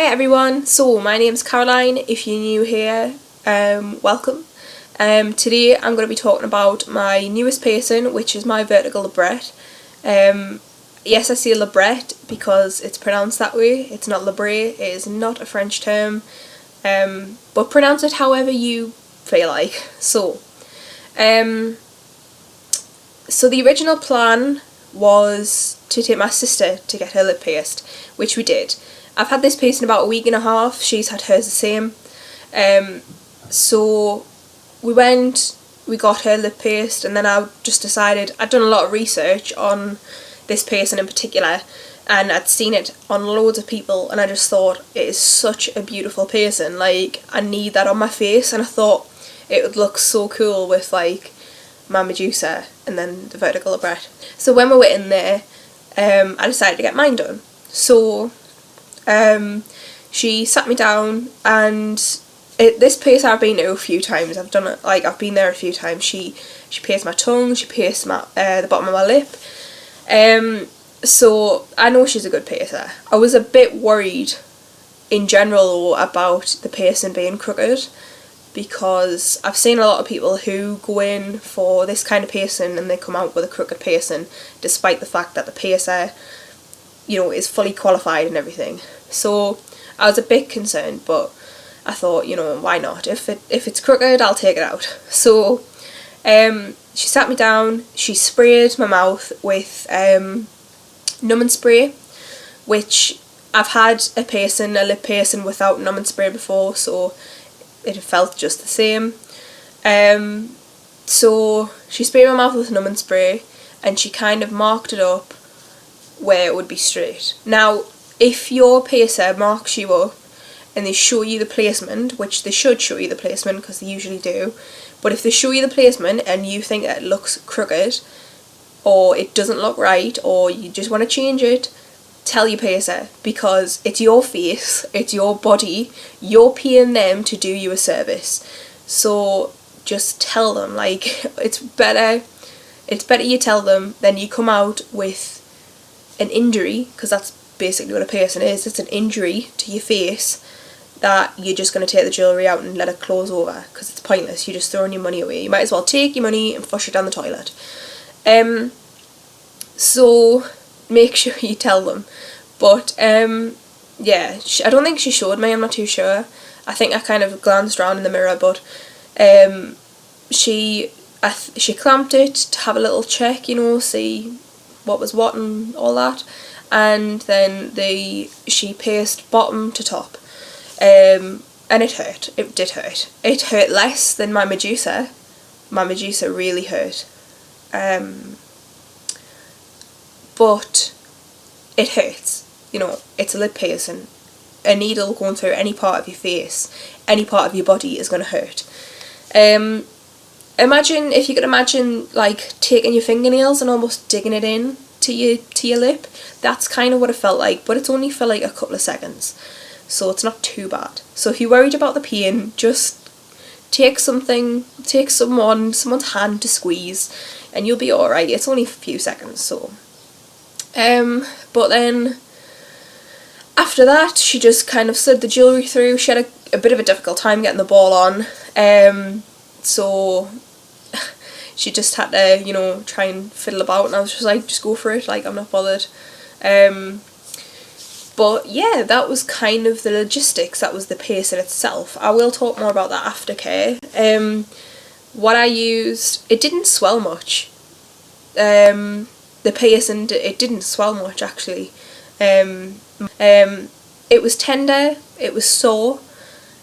Hi everyone, so my name's Caroline. If you're new here, welcome. Today I'm going to be talking about my newest piercing, which is my vertical labret. Yes, I say labret because it's pronounced that way. It's not labret, it is not a French term, but pronounce it however you feel like. So the original plan was to take my sister to get her lip pierced, which we did. I've had this piercing about a week and a half, she's had hers the same. So we got her lip pierced, and then I just decided, I'd done a lot of research on this piercing in particular, and I'd seen it on loads of people, and I just thought, it is such a beautiful piercing, like I need that on my face, and I thought it would look so cool with like my Medusa and then the vertical labret. So when we were in there, I decided to get mine done. So she sat me down, and this place I've been to a few times. I've done it, like I've been there a few times. She pierced my tongue, she pierced my the bottom of my lip. So I know she's a good piercer. I was a bit worried in general about the piercing being crooked, because I've seen a lot of people who go in for this kind of piercing and they come out with a crooked piercing, despite the fact that the piercer, you know, is fully qualified and everything. So I was a bit concerned, but I thought, you know, why not? If it's crooked, I'll take it out. So she sat me down, she sprayed my mouth with numbing spray, which I've had a lip piercing without numbing spray before, so it felt just the same. So she sprayed my mouth with numbing spray, and she kind of marked it up where it would be straight. Now, if your piercer marks you up and they show you the placement, which they should show you the placement because they usually do, but if they show you the placement and you think it looks crooked or it doesn't look right or you just want to change it, tell your piercer, because it's your face, it's your body, you're paying them to do you a service. So just tell them, like, it's better you tell them than you come out with an injury, because that's basically what a piercing is. It's an injury to your face that you're just going to take the jewellery out and let it close over, because it's pointless. You're just throwing your money away. You might as well take your money and flush it down the toilet. So make sure you tell them. But yeah, I don't think she showed me, I'm not too sure. I think I kind of glanced around in the mirror, but she clamped it to have a little check, you know, see what was what and all that, and then she pierced bottom to top, and it hurt. It did hurt. It hurt less than my Medusa. My Medusa really hurt, but it hurts. You know, it's a lip piercing. A needle going through any part of your face, any part of your body is going to hurt. Imagine, if you could imagine, like taking your fingernails and almost digging it in to your lip. That's kind of what it felt like, but it's only for like a couple of seconds, so it's not too bad. So if you're worried about the pain, just take someone's hand to squeeze and you'll be alright. It's only a few seconds. So but then after that, she just kind of slid the jewellery through. She had a bit of a difficult time getting the ball on, so she just had to, you know, try and fiddle about, and I was just like, just go for it, like, I'm not bothered. But yeah, that was kind of the logistics. That was the piercing itself. I will talk more about that aftercare. What I used, it didn't swell much. The piercing, it didn't swell much actually. It was tender, it was sore,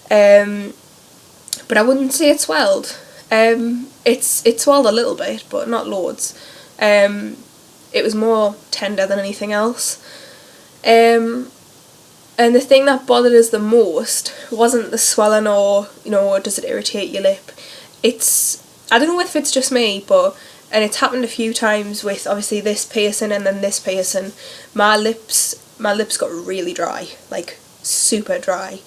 but I wouldn't say it swelled. It swelled a little bit, but not loads. It was more tender than anything else. And the thing that bothered us the most wasn't the swelling or, you know, does it irritate your lip. I don't know if it's just me, and it's happened a few times with obviously this piercing and then this piercing. My lips got really dry, like super dry,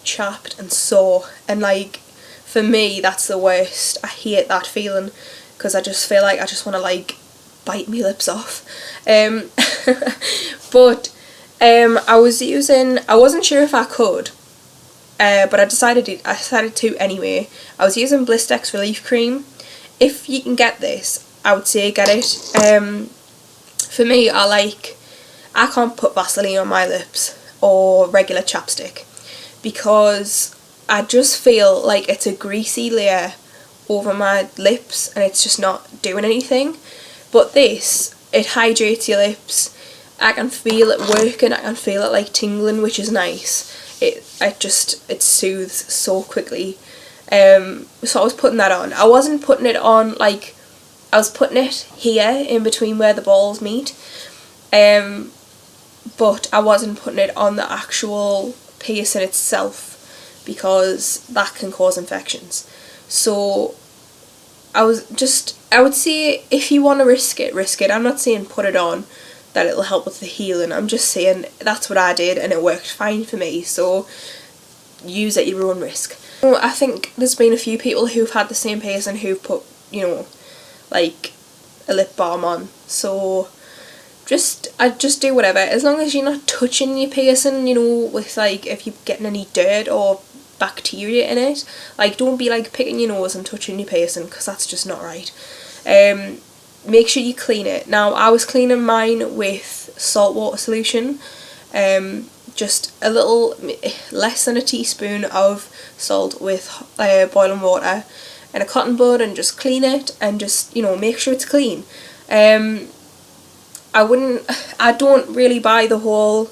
chapped and sore, and like for me that's the worst. I hate that feeling because I just feel like I just want to like bite my lips off. But I wasn't sure if I could, but I decided to anyway. I was using Blistex Relief Cream. If you can get this, I would say get it. For me, I can't put Vaseline on my lips or regular chapstick because I just feel like it's a greasy layer over my lips and it's just not doing anything. But this, it hydrates your lips. I can feel it working, I can feel it like tingling, which is nice. It soothes so quickly. So I was putting that on. I wasn't putting it on I was putting it here in between where the balls meet. But I wasn't putting it on the actual piercing itself because that can cause infections. So I would say if you want to risk it. I'm not saying put it on that it'll help with the healing. I'm just saying that's what I did and it worked fine for me. So use at your own risk. I think there's been a few people who've had the same piercing who've put, like a lip balm on. So I just do whatever, as long as you're not touching your piercing, with if you're getting any dirt or bacteria in it. Don't be picking your nose and touching your piercing because that's just not right. Make sure you clean it. Now I was cleaning mine with saltwater solution, just a little less than a teaspoon of salt with boiling water and a cotton bud, and just clean it and just make sure it's clean. I don't really buy the whole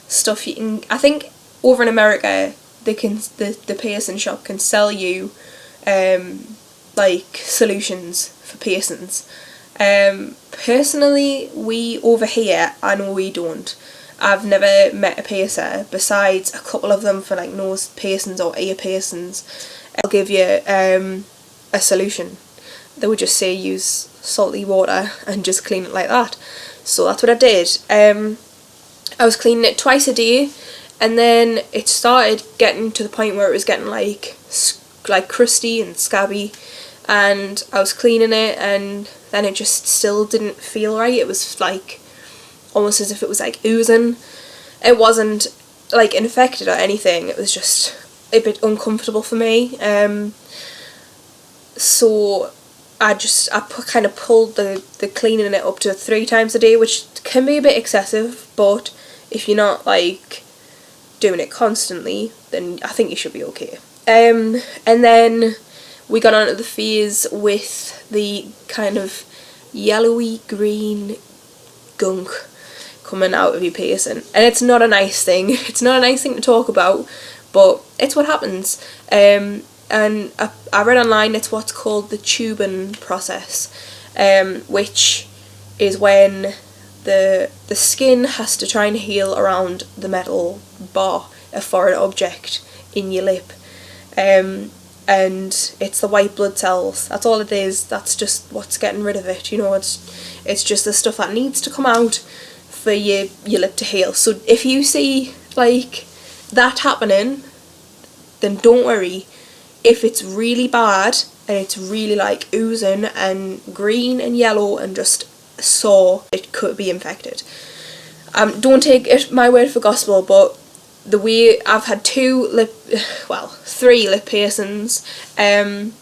stuff you can. I think over in America the piercing shop can sell you solutions for piercings. Personally, we over here, I know we don't. I've never met a piercer besides a couple of them for nose piercings or ear piercings. I'll give you a solution. They would just say use salty water and just clean it like that. So that's what I did. I was cleaning it twice a day, and then it started getting to the point where it was getting crusty and scabby, and I was cleaning it and then it just still didn't feel right. It was almost as if it was oozing. It wasn't infected or anything, it was just a bit uncomfortable for me. So I kind of pulled the cleaning it up to 3 times a day, which can be a bit excessive, but if you're not doing it constantly, then I think you should be okay. And then we got on to the phase with the kind of yellowy green gunk coming out of your piercing, and it's not a nice thing. It's not a nice thing to talk about, but it's what happens. And I read online it's what's called the tubing process, which is when the skin has to try and heal around the metal bar, a foreign object in your lip, and it's the white blood cells. That's all it is. That's just what's getting rid of it. It's just the stuff that needs to come out for your lip to heal. So if you see that happening, then don't worry. If it's really bad and it's really oozing and green and yellow and just sore, it could be infected. Don't take my word for gospel, but the way I've had 3 lip piercings, and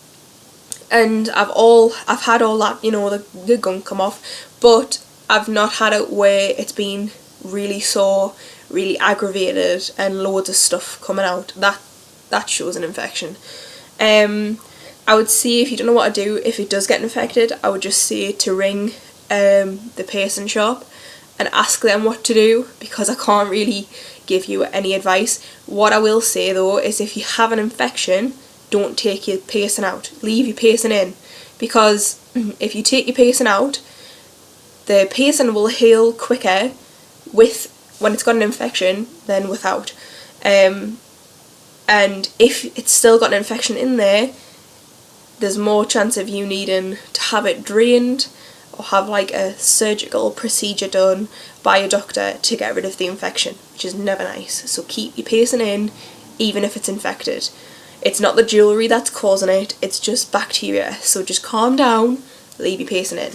I've had all that, the gunk come off, but I've not had it where it's been really sore, really aggravated and loads of stuff coming out. That shows an infection. I would say if you don't know what to do if it does get infected, I would just say to ring the piercing shop and ask them what to do, because I can't really give you any advice. What I will say though is if you have an infection, don't take your piercing out. Leave your piercing in, because if you take your piercing out, the piercing will heal quicker when it's got an infection than without. And if it's still got an infection in there, there's more chance of you needing to have it drained or have a surgical procedure done by a doctor to get rid of the infection, which is never nice. So keep your piercing in even if it's infected. It's not the jewellery that's causing it, it's just bacteria. So just calm down, leave your piercing in.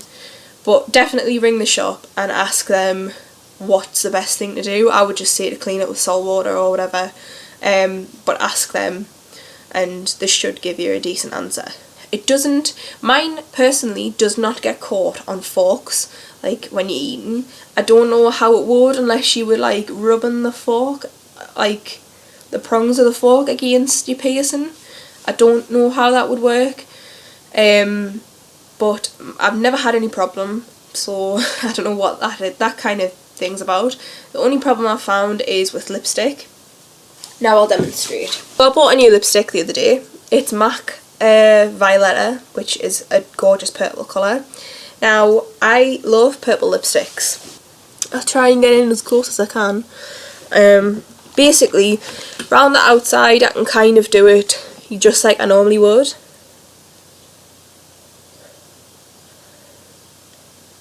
But definitely ring the shop and ask them what's the best thing to do. I would just say to clean it with salt water or whatever, but ask them and they should give you a decent answer. It doesn't, mine personally does not get caught on forks, like when you're eating. I don't know how it would unless you were like rubbing the fork, like the prongs of the fork against your piercing. I don't know how that would work, but I've never had any problem, so I don't know what that kind of thing's about. The only problem I've found is with lipstick. Now I'll demonstrate. So I bought a new lipstick the other day. It's MAC Violetta, which is a gorgeous purple colour. Now I love purple lipsticks. I'll try and get in as close as I can. Basically, around the outside I can kind of do it just like I normally would.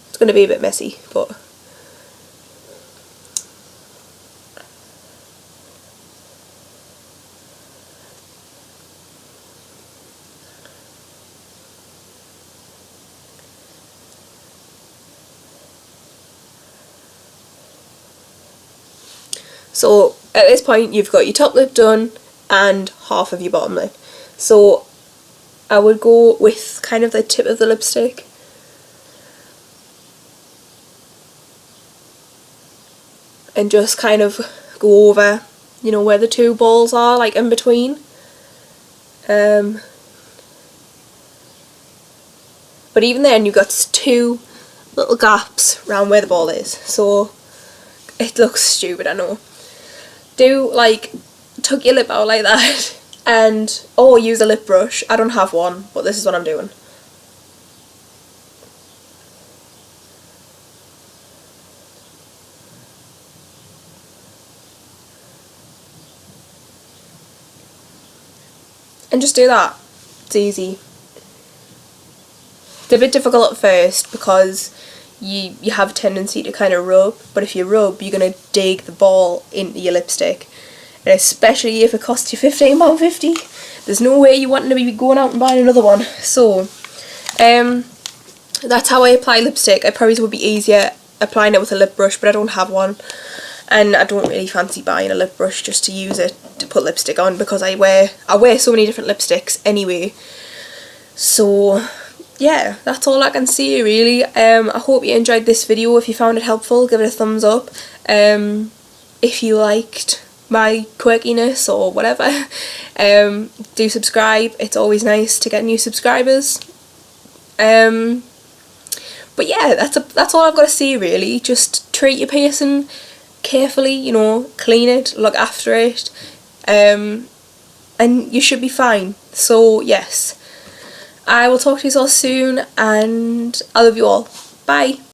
It's going to be a bit messy, but so at this point you've got your top lip done and half of your bottom lip. So I would go with kind of the tip of the lipstick and just kind of go over, you know, where the two balls are, like in between. But even then you've got two little gaps around where the ball is, so it looks stupid, I know. Do like tuck your lip out like that and or use a lip brush. I don't have one, but this is what I'm doing. And just do that. It's easy. It's a bit difficult at first because you have a tendency to kind of rub, but if you rub you're going to dig the ball into your lipstick, and especially if it costs you £15.50, there's no way you want to be going out and buying another one. So that's how I apply lipstick. I probably would be easier applying it with a lip brush, but I don't have one, and I don't really fancy buying a lip brush just to use it to put lipstick on, because I wear so many different lipsticks anyway. So yeah, that's all I can say really. I hope you enjoyed this video. If you found it helpful, give it a thumbs up. If you liked my quirkiness or whatever, do subscribe. It's always nice to get new subscribers. But yeah, that's all I've got to say really. Just treat your piercing carefully, you know, clean it, look after it, and you should be fine. So yes, I will talk to you all soon, and I love you all. Bye.